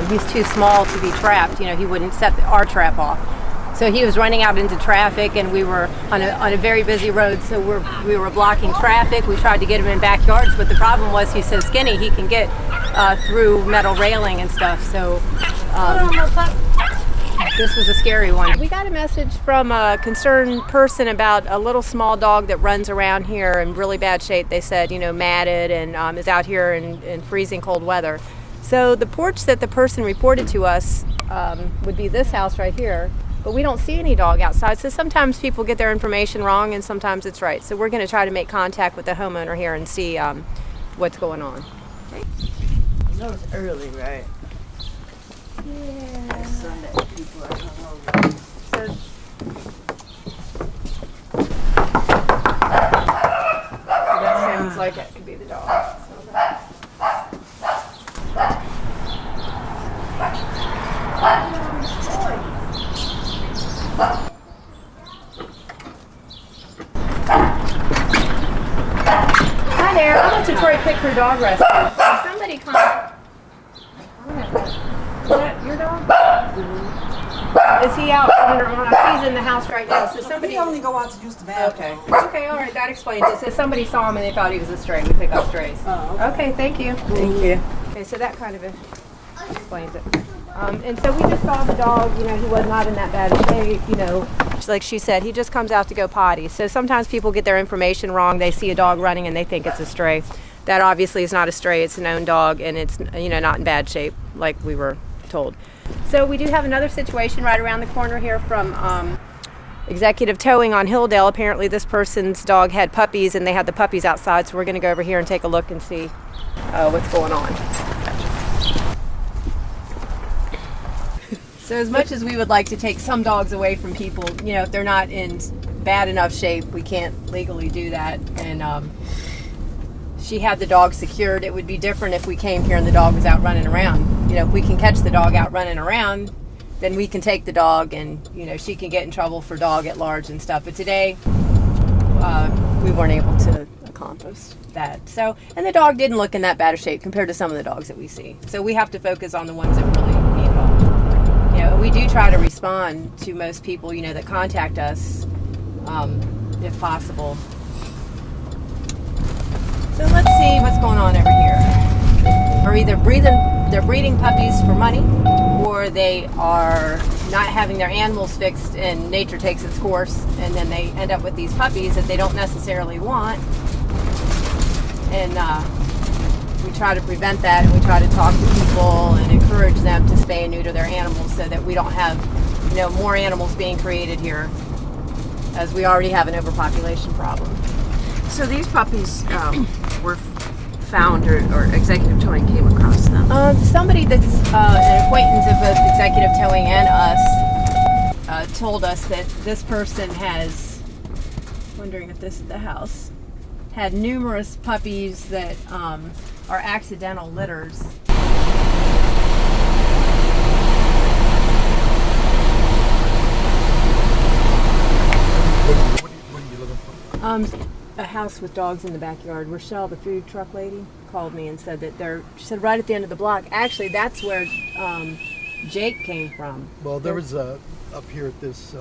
He's too small to be trapped. You know, he wouldn't set our trap off. So he was running out into traffic, and we were on a very busy road, so we were blocking traffic. We tried to get him in backyards, but the problem was he's so skinny he can get through metal railing and stuff. So this was a scary one. We got a message from a concerned person about a little small dog that runs around here in really bad shape. They said, you know, matted and is out here in freezing cold weather. So the porch that the person reported to us would be this house right here. But we don't see any dog outside, so sometimes people get their information wrong and sometimes it's right. So we're going to try to make contact with the homeowner here and see what's going on. Okay. I know it's early, right? Yeah. It's Sunday, people are hungover. So, that sounds like it could be the dog. Hi there, I went to Troy pick her dog rescue. Somebody come. Is that your dog? Is he out running around? He's in the house right now. So somebody. We only go out to use the bathroom. Okay, all right, that explains it. So somebody saw him and they thought he was a stray. We pick up strays. Oh, Okay, thank you. thank you. Okay, so that kind of explains it. And so we just saw the dog, you know, he was not in that bad a shape, you know. Like she said, he just comes out to go potty. So sometimes people get their information wrong. They see a dog running and they think it's a stray. That obviously is not a stray, it's a known dog, and it's, you know, not in bad shape like we were told. So we do have another situation right around the corner here from Executive Towing on Hilldale. Apparently this person's dog had puppies and they had the puppies outside, so we're going to go over here and take a look and see what's going on. So as much as we would like to take some dogs away from people, you know, if they're not in bad enough shape, we can't legally do that. And she had the dog secured. It would be different if we came here and the dog was out running around. You know, if we can catch the dog out running around, then we can take the dog and, you know, she can get in trouble for dog at large and stuff. But today, we weren't able to accomplish that. So, and the dog didn't look in that bad a shape compared to some of the dogs that we see. So we have to focus on the ones that really need help. You know, we do try to respond to most people, you know, that contact us, if possible. So let's see what's going on over here. Or either they're breeding puppies for money, or they are not having their animals fixed and nature takes its course, and then they end up with these puppies that they don't necessarily want. And we try to prevent that, and we try to talk to people and encourage them to spay and neuter their animals so that we don't have, you know, more animals being created here, as we already have an overpopulation problem. So these puppies were found, or Executive Towing came across them? Somebody that's an acquaintance of both Executive Towing and us told us that this person has, wondering if this is the house, had numerous puppies that are accidental litters. What are you looking for? A house with dogs in the backyard. Rochelle, the food truck lady, called me and said that she said right at the end of the block. Actually, that's where Jake came from. Well, there was up here at this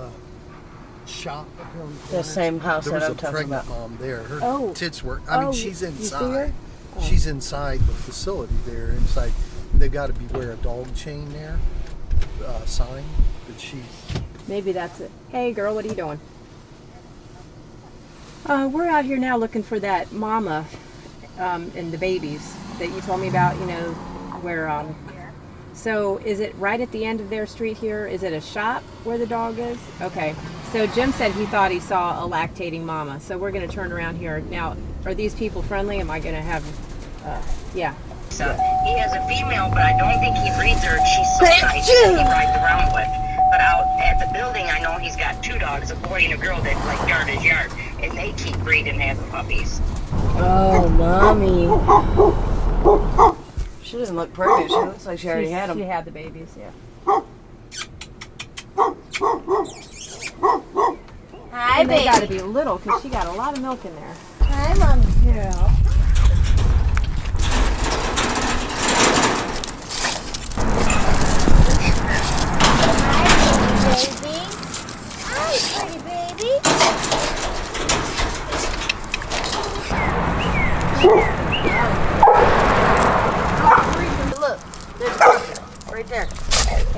shop up here on the corner. The same house there that was I'm a talking pregnant about. mom there. Her Oh. tits were. She's you see inside. her? Oh. She's inside the facility there. Inside, they've got to beware a dog chain there. Sign that she's. Maybe that's it. Hey, girl, what are you doing? We're out here now looking for that mama and the babies that you told me about, you know, where, so is it right at the end of their street here? Is it a shop where the dog is? Okay. So Jim said he thought he saw a lactating mama. So we're going to turn around here. Now, are these people friendly? Am I going to have, yeah. So he has a female, but I don't think he breeds her. She's so nice that he rides around with. But out at the building, I know he's got two dogs, a boy and a girl that like yard is yard, and they keep breeding having puppies. Oh, mommy. She doesn't look pregnant. She looks like she already had them. She had the babies, yeah. Hi, And they baby. got to be little because she got a lot of milk in there. Hi, mommy. Yeah. Pretty baby. Look, there's a puppy right there.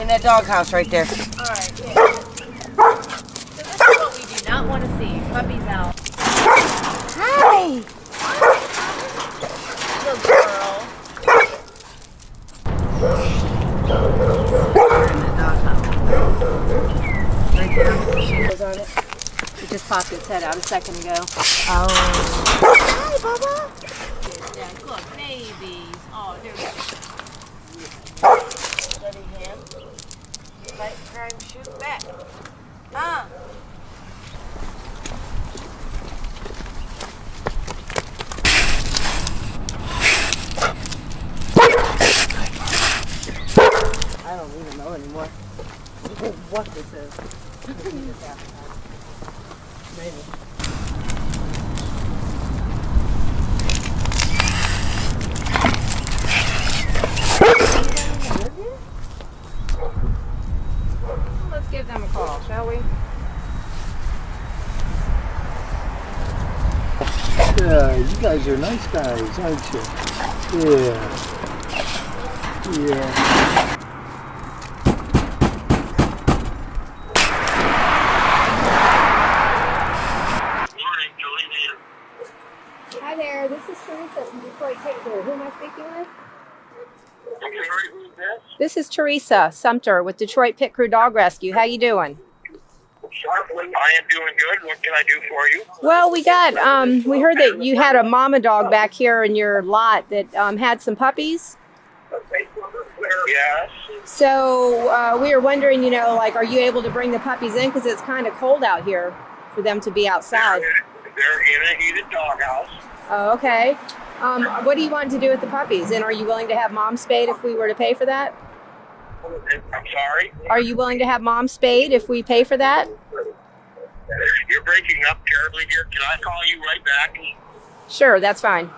In that doghouse right there. All right, yeah. So this is what we do not want to see. Puppies out. Hi. Good girl. In that doghouse. Right there. She goes on it. It just popped its head out a second ago. Oh. Hi, Bubba. Yeah, look, babies. Oh, they're Steady hand. Fight, crime, shoot back. Ah. I don't even know anymore what this is. Maybe. Let's give them a call, shall we? Yeah, you guys are nice guys, aren't you? Yeah. Yeah. Hi there, this is Teresa from Detroit Picture. Who am I speaking with? This is Teresa Sumter with Detroit Pit Crew Dog Rescue. How you doing? I am doing good. What can I do for you? Well, we we heard that you had a mama dog back here in your lot that had some puppies. Yes. So we were wondering, like, are you able to bring the puppies in? Because it's kind of cold out here for them to be outside. They're in a heated doghouse. Oh, okay. What do you want to do with the puppies? And are you willing to have mom spayed if we were to pay for that? I'm sorry? Are you willing to have mom spayed if we pay for that? You're breaking up terribly here. Can I call you right back? Sure, that's fine.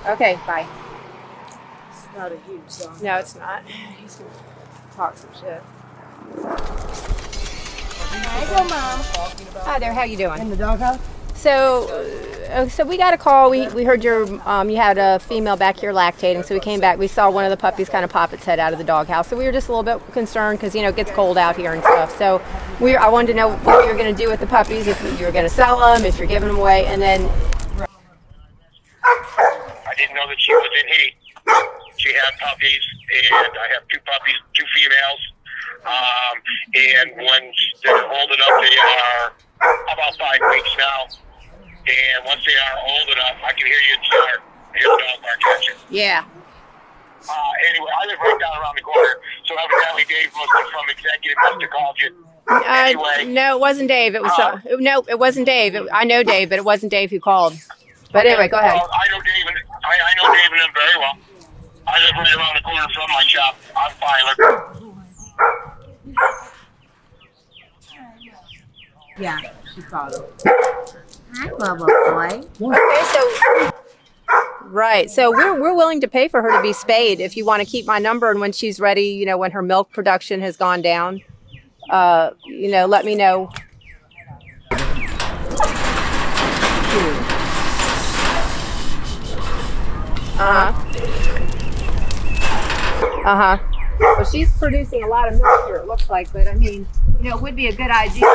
Okay, bye. It's not a huge song. No, it's not. He's gonna talk some shit. Hi, go, Mom. Hi there, how you doing? In the doghouse? So we got a call. We heard you had a female back here lactating. So we came back. We saw one of the puppies kind of pop its head out of the doghouse. So we were just a little bit concerned because it gets cold out here and stuff. So I wanted to know what you were going to do with the puppies. If you were going to sell them, if you're giving them away, and then. I didn't know that she was in heat. She had puppies, and I have two puppies, two females. And when they're old enough, they are about 5 weeks now. And once they are old enough, I can hear you start. Hear the dog bark at you. Yeah. Anyway, I live right down around the corner, so evidently Dave from Executive must have called you. Anyway, No, it wasn't Dave. It was no, it wasn't Dave. I know Dave, but it wasn't Dave who called. But anyway, go ahead. I know Dave and them very well. I live right around the corner from my shop. I'm Filer. Yeah, she called him. Hi, Bubba boy. Okay, so right. So we're willing to pay for her to be spayed if you want to keep my number, and when she's ready, when her milk production has gone down, let me know. Well, she's producing a lot of milk here, it looks like, but I mean, it would be a good idea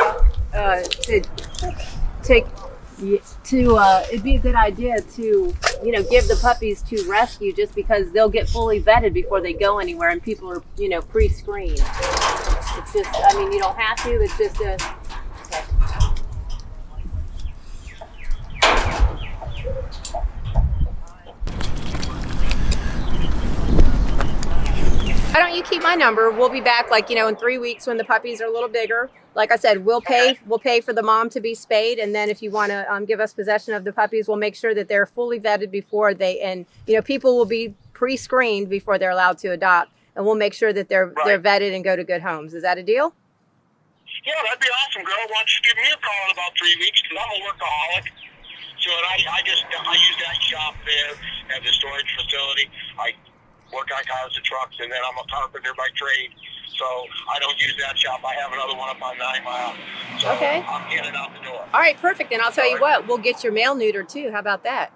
it'd be a good idea to give the puppies to rescue, just because they'll get fully vetted before they go anywhere, and people are pre-screened. It's just, you don't have to. It's just a. Why don't you keep my number? We'll be back in 3 weeks when the puppies are a little bigger. Like I said, we'll pay for the mom to be spayed, and then if you want to give us possession of the puppies, we'll make sure that they're fully vetted before people will be pre-screened before they're allowed to adopt, and we'll make sure that they're vetted and go to good homes. Is that a deal? Yeah, that'd be awesome, girl. Why don't you give me a call in about 3 weeks, because I'm a workaholic. So I use that shop there as a storage facility. I work on cars and trucks, and then I'm a carpenter by trade. So I don't use that shop. I have another one up on 9 Mile. So Okay. I'm in and out the door. All right, perfect. And I'll tell you what, we'll get your male neutered too. How about that?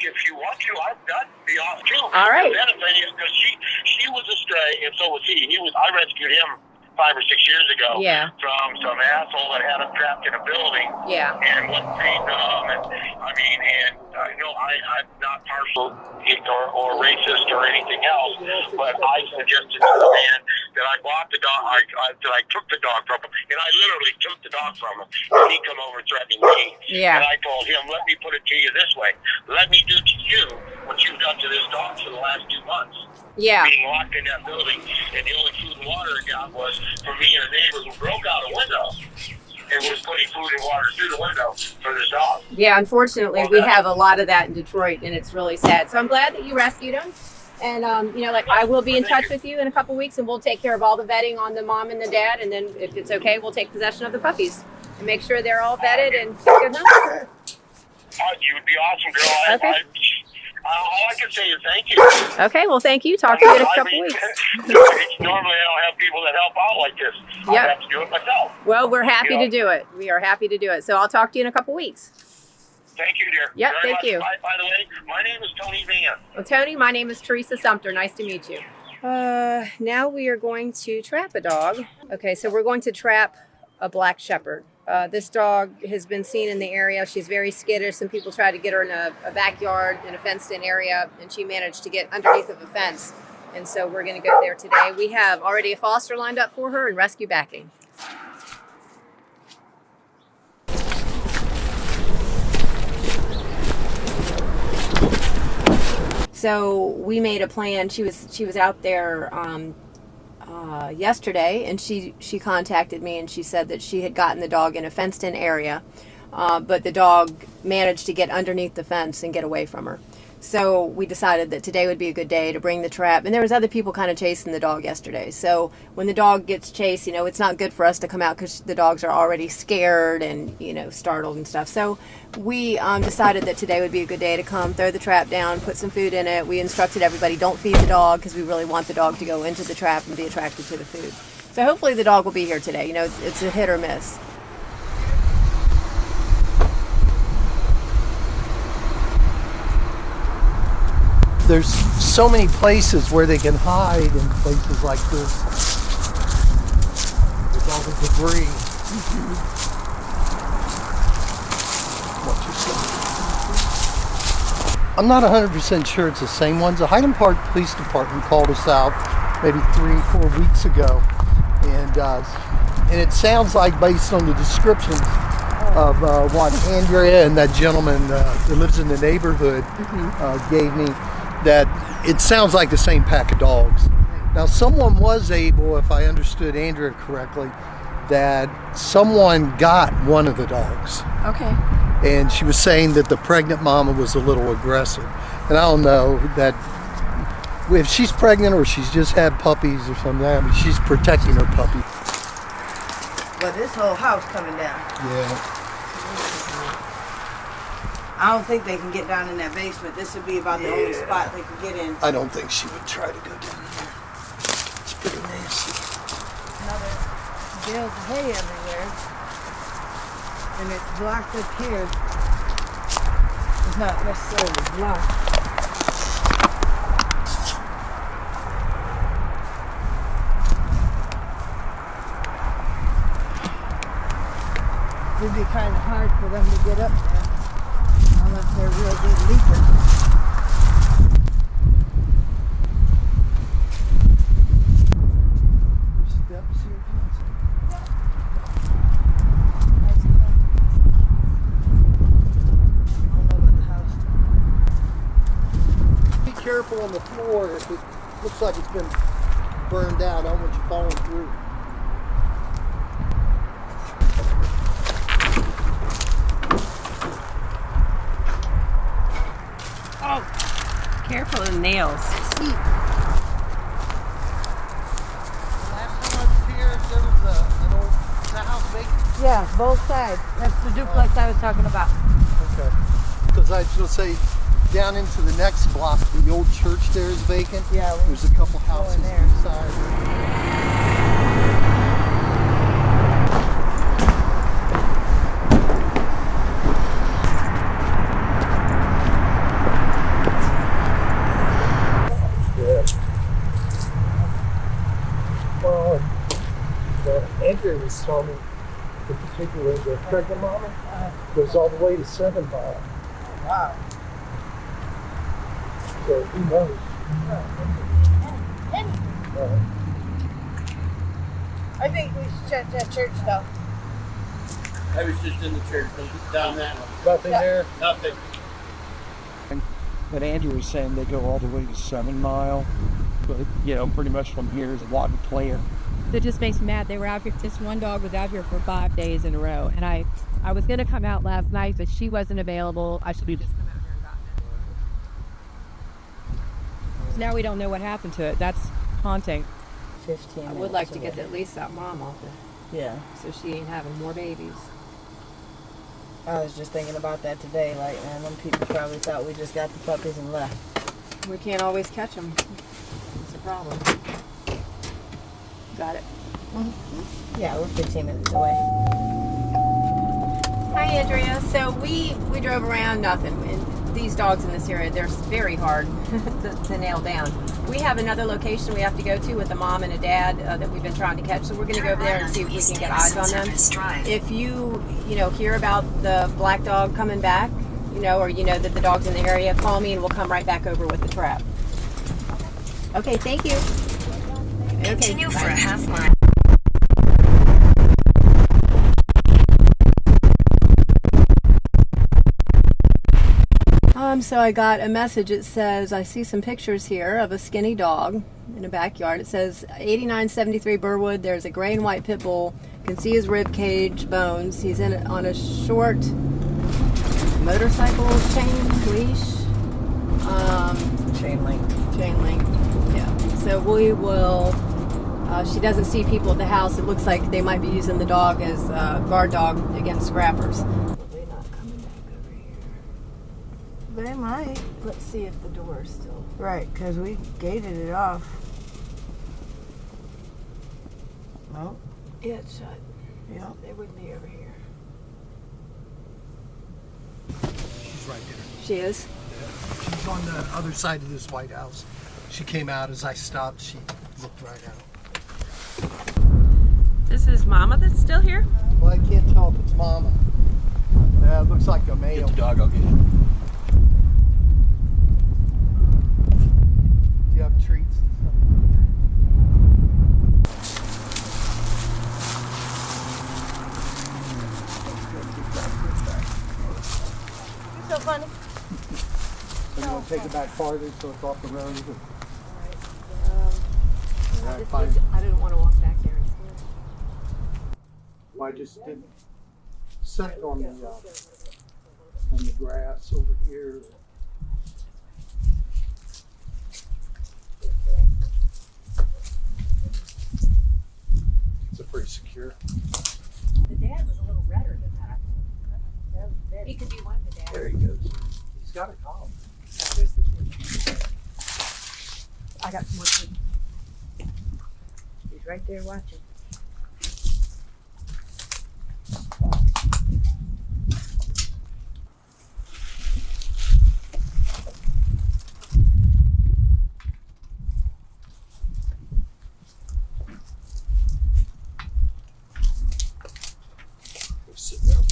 If you want to, I've got the off too. All right. The benefit is because she was a stray, and so was he. I rescued him 5 or 6 years ago. Yeah. From some asshole that had him trapped in a building. Yeah. And wasn't feeding him, and I'm not partial or racist or anything else, but I suggested to the man that I bought the dog, that I took the dog from him, and I literally took the dog from him, and he come over threatening me. Yeah. And I told him, let me put it to you this way. Let me do to you what you've done to this dog for the last 2 months. Yeah. Being locked in that building, and the only food and water I got was from me and a neighbor who broke out a window and was putting food and water through the window for this dog. Yeah, unfortunately, we have a lot of that in Detroit, and it's really sad. So I'm glad that you rescued him. And, I will be in touch with you in a couple weeks, and we'll take care of all the vetting on the mom and the dad. And then if it's okay, we'll take possession of the puppies and make sure they're all vetted and good enough. You would be awesome, girl. Okay. All I can say is thank you. Okay, well, thank you. Talk to you in a couple weeks. Normally, I don't have people that help out like this. I Yep. have to do it myself. Well, we're happy to do it. We are happy to do it. So I'll talk to you in a couple weeks. Thank you, dear. Yep, Very thank much. you. By the way, my name is Tony Van. Well, Tony, my name is Teresa Sumter. Nice to meet you. Now we are going to trap a dog. Okay, so we're going to trap a black shepherd. This dog has been seen in the area. She's very skittish. Some people tried to get her in a backyard in a fenced-in area, and she managed to get underneath of a fence. And so we're going to go there today. We have already a foster lined up for her and rescue backing. So we made a plan. She was out there yesterday, and she contacted me, and she said that she had gotten the dog in a fenced-in area, but the dog managed to get underneath the fence and get away from her. So we decided that today would be a good day to bring the trap. And there was other people kind of chasing the dog yesterday. So when the dog gets chased, it's not good for us to come out because the dogs are already scared and, startled and stuff. So we decided that today would be a good day to come, throw the trap down, put some food in it. We instructed everybody, don't feed the dog because we really want the dog to go into the trap and be attracted to the food. So hopefully the dog will be here today. It's a hit or miss. There's so many places where they can hide in places like this with all the debris. I'm not 100% sure it's the same ones. The Highland Park Police Department called us out maybe 3-4 weeks ago, and it sounds like, based on the description of what Andrea and that gentleman that lives in the neighborhood gave me, that it sounds like the same pack of dogs. Now, someone was able, if I understood Andrea correctly, that someone got one of the dogs. Okay. And she was saying that the pregnant mama was a little aggressive. And I don't know that if she's pregnant or she's just had puppies or something. I mean, she's protecting her puppy. But this whole house coming down. Yeah. I don't think they can get down in that basement. This would be about the only spot they could get in. I don't think she would try to go down there. It's pretty nasty. Another bales of hay everywhere. And it's blocked up here. It's not necessarily blocked. It'd be kind of hard for them to get up there unless they're real good leapers. There's steps here. I don't know about the house. Be careful on the floor. If it looks like it's been burned out, I don't want you falling through. Careful of the nails. The last time I was here, there was an old house vacant. Yeah, both sides. That's the duplex I was talking about. Okay. Because I was going to say, down into the next block, the old church there is vacant. Yeah, There's a couple houses there. inside. Well, Andrew was telling me in particular the pregnant mama goes all the way to 7 Mile. Wow. So who knows? I think we should check that church though. I was just in the church down that one. Nothing there. Nothing. But Andrew was saying they go all the way to 7 Mile. But, you know, pretty much from here is a lot of player. That just makes me mad. They were out here, this one dog was out here for 5 days in a row. And I was going to come out last night, but she wasn't available. I should have just come out here and gotten it. So now we don't know what happened to it. That's haunting. 15 I would like to get at least that mom off it, Yeah. so she ain't having more babies. I was just thinking about that today. Like, man, them people probably thought we just got the puppies and left. We can't always catch them. It's a problem. Got it. Yeah, we're 15 minutes away. Hi, Andrea. So we drove around, nothing. And these dogs in this area, they're very hard to nail down. We have another location we have to go to with a mom and a dad that we've been trying to catch. So we're going to go over there and see if we can get eyes on them. If you hear about the black dog coming back, or that the dog's in the area, call me and we'll come right back over with the trap. Okay, thank you. Continue Okay, for bye. a half mile. So I got a message. It says, I see some pictures here of a skinny dog in a backyard. It says 8973 Burwood. There's a gray and white pit bull. You can see his rib cage bones. He's on a short motorcycle chain leash. Chain link. Yeah. So we will. She doesn't see people at the house. It looks like they might be using the dog as a guard dog against scrappers. They're not coming back over here. They might. Let's see if the door is still. Right, because we gated it off. Well, Yeah, it's shut. yeah. They wouldn't be over here. She's right there. She is. She's on the other side of this White House. She came out as I stopped. She looked right out. This is Mama that's still here? Well, I can't tell if it's Mama. It looks like a male. Get the dog, I'll get it. Do you have treats and stuff? You're so funny. So you want to take it back farther so it's off the road? I didn't want to walk back there and scare her. Well, I just did set it on the grass over here. It's pretty secure. The dad was a little redder than that. He could be one of the dads. There he goes. He's got a collar. I got some more food. He's right there watching. Sit down.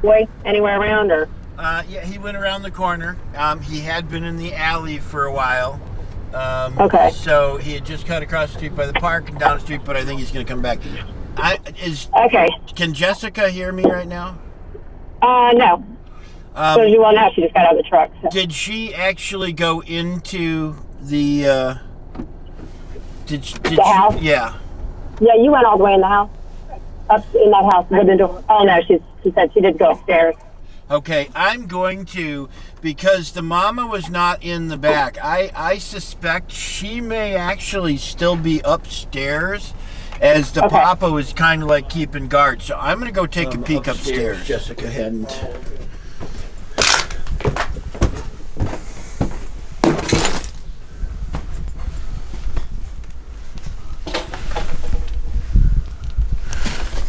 walkway anywhere around, or? Yeah, he went around the corner. He had been in the alley for a while. Okay. So he had just cut across the street by the park and down the street, but I think he's going to come back. Okay. Can Jessica hear me right now? No. So you will now. She just got out of the truck. So. Did she actually go into the? The house? Yeah. Yeah, you went all the way in the house. Up in that house with the door. Oh no, she said she did go upstairs. Okay, I'm going to, because the mama was not in the back, I suspect she may actually still be upstairs as the papa was kind of like keeping guard. So I'm going to go take a peek upstairs. Jessica hadn't.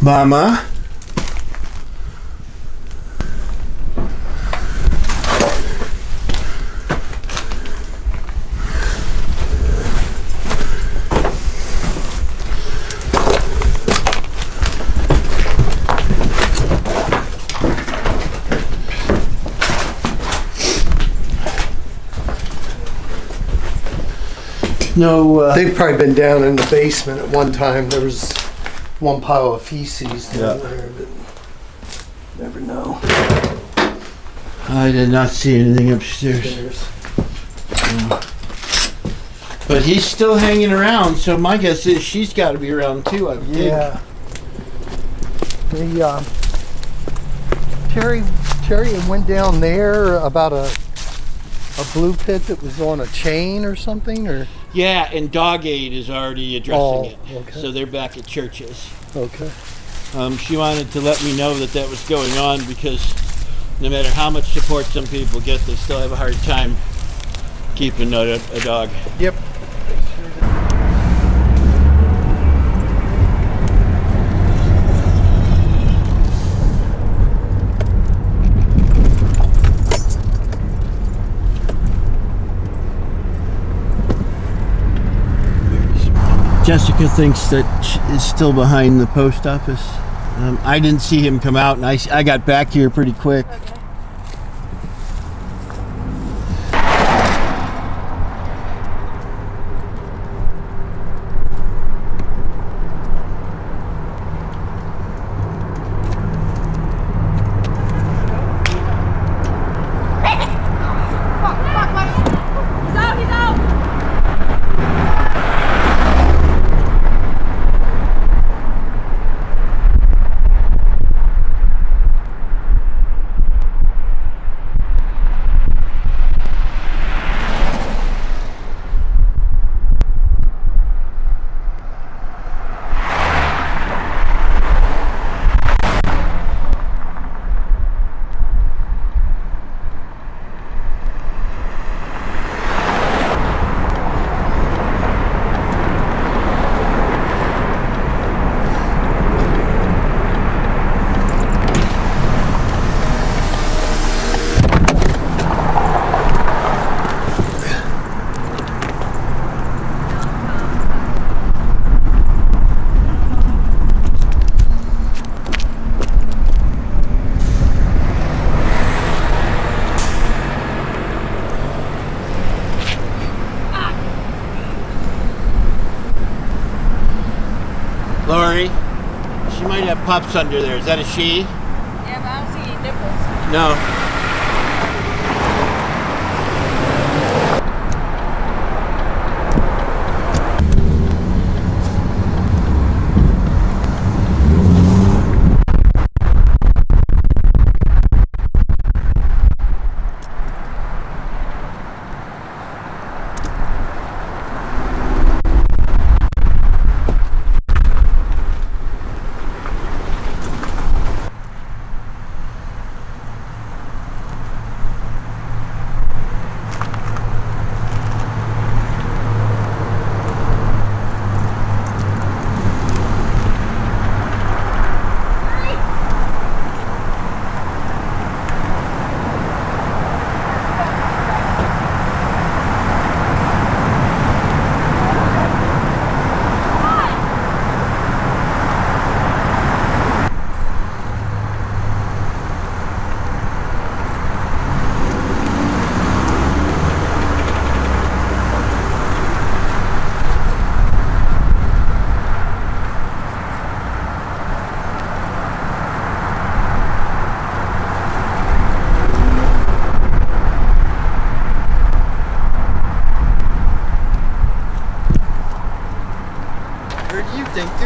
Mama? No, They've probably been down in the basement at one time. There was one pile of feces down there, but never know. I did not see anything upstairs. No. But he's still hanging around, so my guess is she's got to be around too, I would think. Yeah. Terry went down there about a blue pit that was on a chain or something, or? Yeah, and Dog Aid is already addressing it. Okay. So they're back at Churches. Okay. She wanted to let me know that was going on because no matter how much support some people get, they still have a hard time keeping a dog. Yep. Jessica thinks that is still behind the post office. I didn't see him come out, and I got back here pretty quick. Okay. Lori, she might have pups under there. Is that a she? Yeah, but I don't see any nipples. No.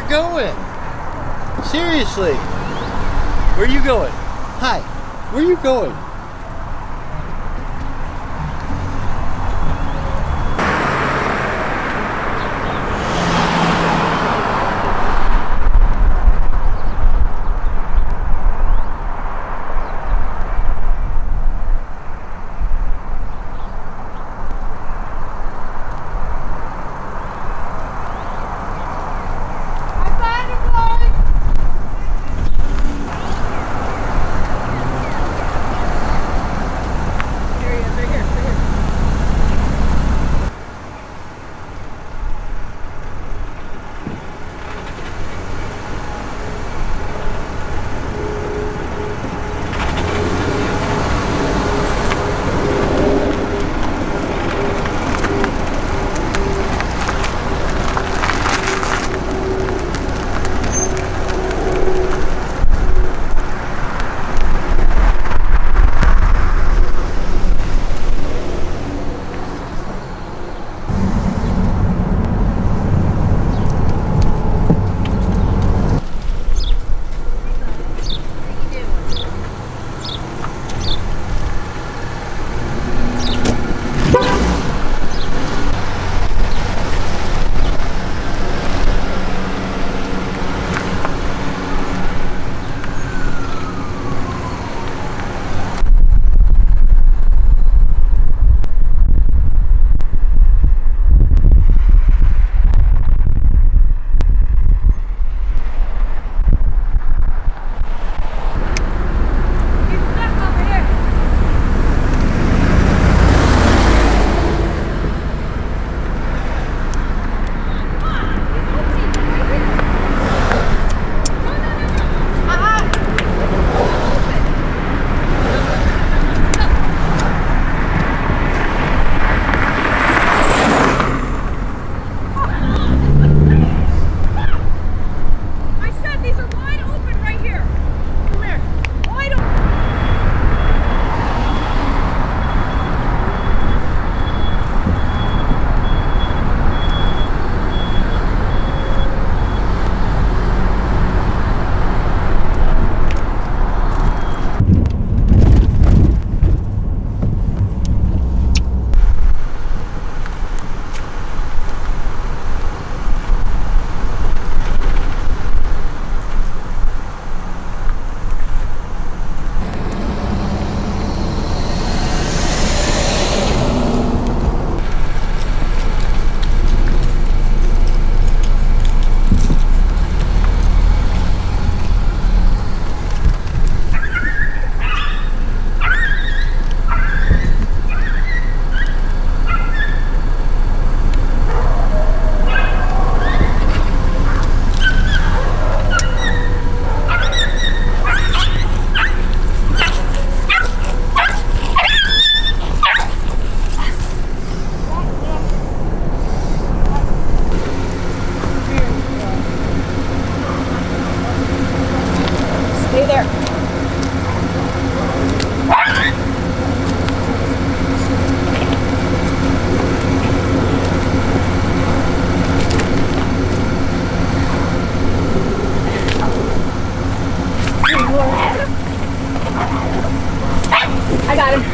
going? Seriously. Where are you going? Hi. Where are you going?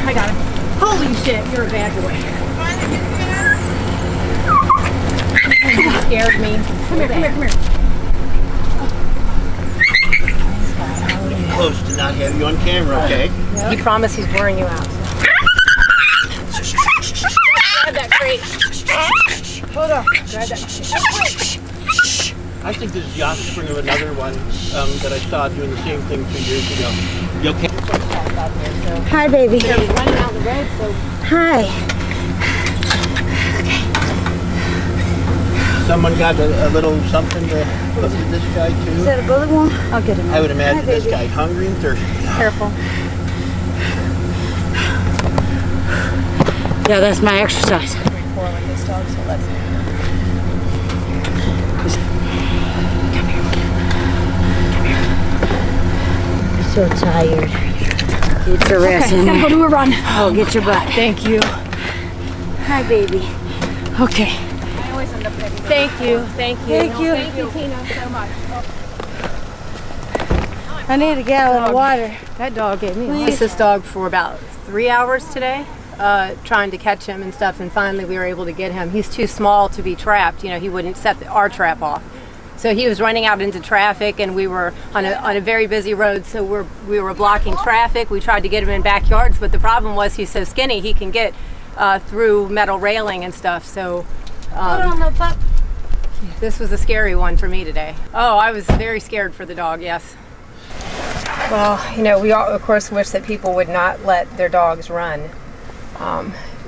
I got him. Holy shit, you're a bad boy. You scared me. Come here, come here, come here. Close to not have you on camera, okay? He promised he's blurring you out. Grab that crate. Hold on. Grab that. I think this is the offspring of another one that I saw doing the same thing 2 years ago. You okay? Hi, baby. They're running out the road, so. Hi. Someone got a little something to put to this guy Is too. that a bullet wound? I'll get him. I would imagine Hi, this baby. guy hungry and thirsty. Careful. Yeah, that's my exercise. Rapport with this dog, so let's. I'm so tired. Get your rest in Gotta there. go do a run. Oh, get your butt. Thank you. Hi, baby. Okay. I always Thank you. Thank you. Thank you. Thank you, Tina, so much. I need a gallon of water. That dog gave me this dog for about 3 hours today, trying to catch him and stuff, and finally we were able to get him. He's too small to be trapped. You know, he wouldn't set our trap off. So he was running out into traffic, and we were on a very busy road, so we were blocking traffic. We tried to get him in backyards, but the problem was he's so skinny he can get through metal railing and stuff. So this was a scary one for me today. Oh, I was very scared for the dog, yes. Well, you know, we all, of course, wish that people would not let their dogs run,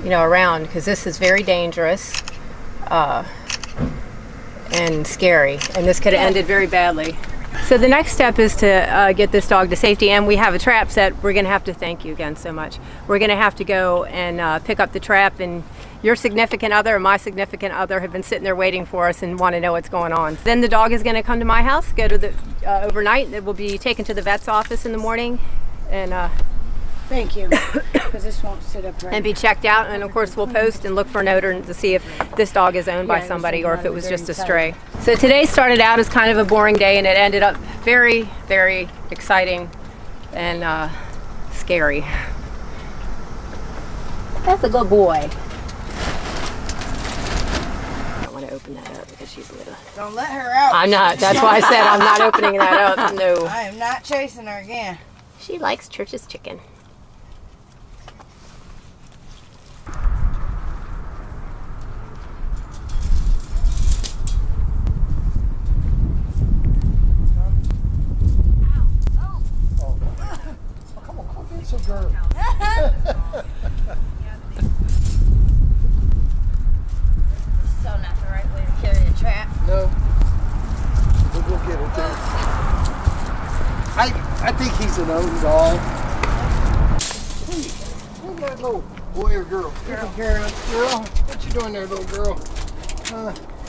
you know, around, because this is very dangerous and scary, and this could have ended very badly. So the next step is to get this dog to safety, and we have a trap set. We're going to have to thank you again so much. We're going to have to go and pick up the trap, and your significant other and my significant other have been sitting there waiting for us and want to know what's going on. Then the dog is going to come to my house, go to the overnight. It will be taken to the vet's office in the morning, and Thank you. Because this won't sit upright. and be checked out. And of course, we'll post and look for an odor to see if this dog is owned by somebody or if it was just a stray. So today started out as kind of a boring day, and it ended up very, very exciting and scary. That's a good boy. I don't want to open that up because she's little. Don't let her out. I'm not. That's why I said I'm not opening that up. No. I am not chasing her again. She likes Church's chicken. It's a girl. So not the right way to carry a trap. No. We'll go get it there. I think he's an own dog. Who's that little boy or girl? Girl. Girl. What you doing there, little girl?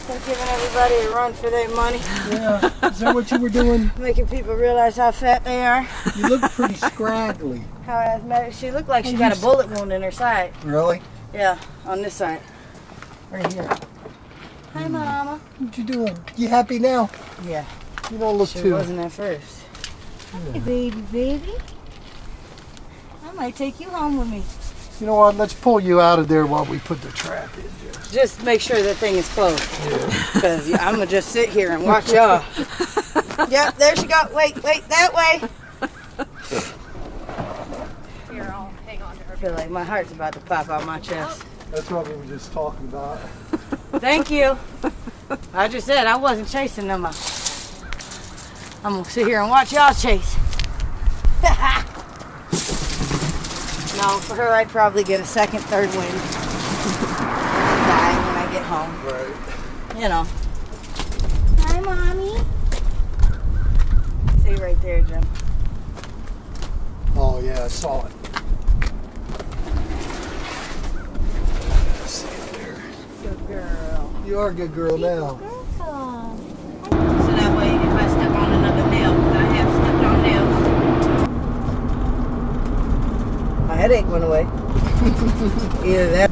They're giving everybody a run for their money. Yeah. Is that what you were doing? Making people realize how fat they are. You look pretty scraggly. How asthmatic. She looked like she got a bullet wound in her side. Really? Yeah, on this side. Right here. Hi, Mama. What you doing? You happy now? Yeah. You don't look She too. wasn't at first. Hi, baby. I might take you home with me. You know what? Let's pull you out of there while we put the trap in, Jess. Just make sure that thing is closed. Because I'm going to just sit here and watch y'all. Yep, there she go. Wait, that way. Here, I'll hang on to her. I feel like my heart's about to pop out my chest. That's what we were just talking about. Thank you. I just said I wasn't chasing them. I'm going to sit here and watch y'all chase. No, for her I'd probably get a second, third wind. Die when I get home. Right. You know. Hi, Mommy. See right there, Jim. Oh, yeah, I saw it. See it there. Good girl. You are a good girl now. So that way, if I step on another nail, because I have stepped on nails. My headache went away. Either that.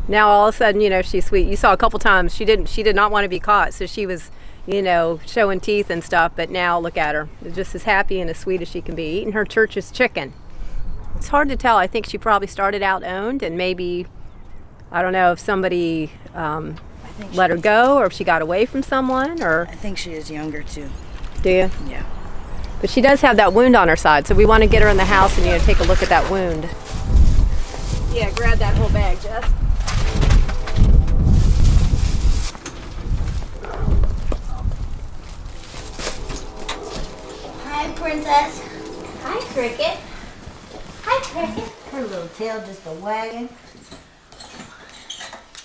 Now all of a sudden, you know, she's sweet. You saw a couple times she did not want to be caught, so she was, you know, showing teeth and stuff. But now look at her, just as happy and as sweet as she can be, eating her Church's chicken. It's hard to tell. I think she probably started out owned, and maybe, I don't know if somebody let her go, or if she got away from someone, or. I think she is younger too. Do you? Yeah. But she does have that wound on her side, so we want to get her in the house and, you know, take a look at that wound. Yeah, grab that whole bag, Jess. Hi, Princess. Hi, Cricket. Hi, Cricket, her little tail just a wagging.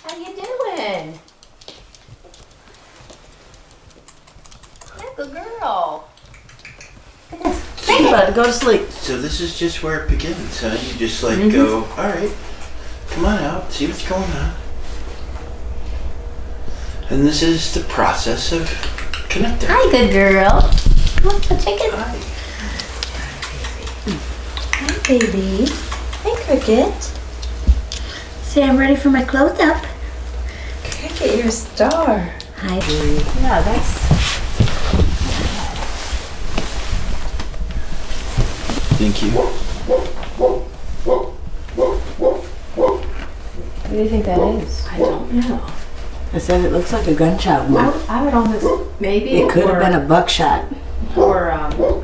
How you doing? Yeah, good girl. Think about it, go to sleep. So this is just where it begins, huh? You just like go, all right, come on out, see what's going on. And this is the process of connecting. Hi, good girl. What's the chicken? Hi. Hi, baby. Hi, Cricket. Say I'm ready for my close-up. Cricket, you're a star. Hi, baby. Yeah, that's. Thank you. What do you think that is? I don't know. I said it looks like a gunshot wound. I would almost maybe. It could have been a buckshot. Or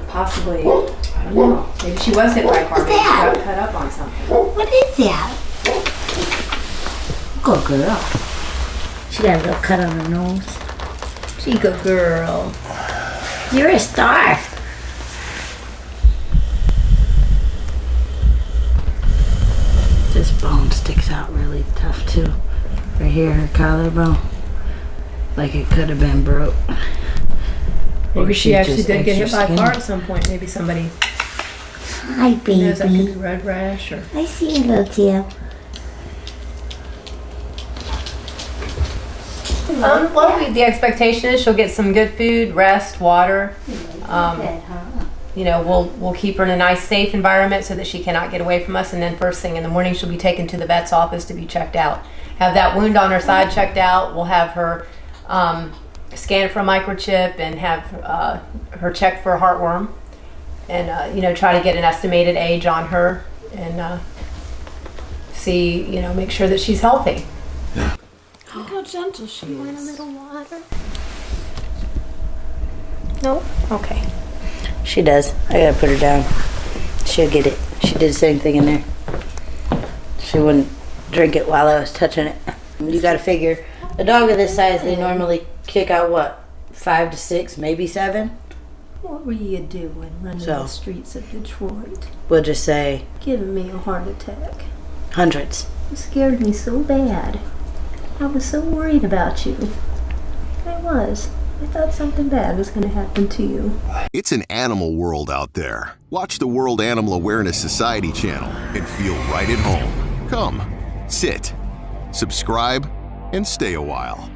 possibly, I don't know. Maybe she was hit by a car. Maybe she got cut up on something. What is that? Good girl. She got a little cut on her nose. She a good girl. You're a star. This bone sticks out really tough too. Right here, her collarbone. Like it could have been broke. Maybe she actually just did get hit extra by a car skinny. at some point. Maybe somebody Hi, baby. knows that could be red rash or. I see you, little tail. Well, the expectation is she'll get some good food, rest, water. You know, we'll keep her in a nice, safe environment so that she cannot get away from us. And then first thing in the morning, she'll be taken to the vet's office to be checked out. Have that wound on her side checked out. We'll have her scanned for a microchip and have her checked for a heartworm. And you know, try to get an estimated age on her and see, you know, make sure that she's healthy. Look how gentle she is. Want a little water? No? Okay. She does. I gotta put her down. She'll get it. She did the same thing in there. She wouldn't drink it while I was touching it. You gotta figure, a dog of this size, they normally kick out what? 5 to 6, maybe 7? What were you doing running So. the streets of Detroit? We'll just say Giving me a heart attack. hundreds. You scared me so bad. I was so worried about you. I was. I thought something bad was going to happen to you. It's an animal world out there. Watch the World Animal Awareness Society channel and feel right at home. Come, sit, subscribe, and stay a while.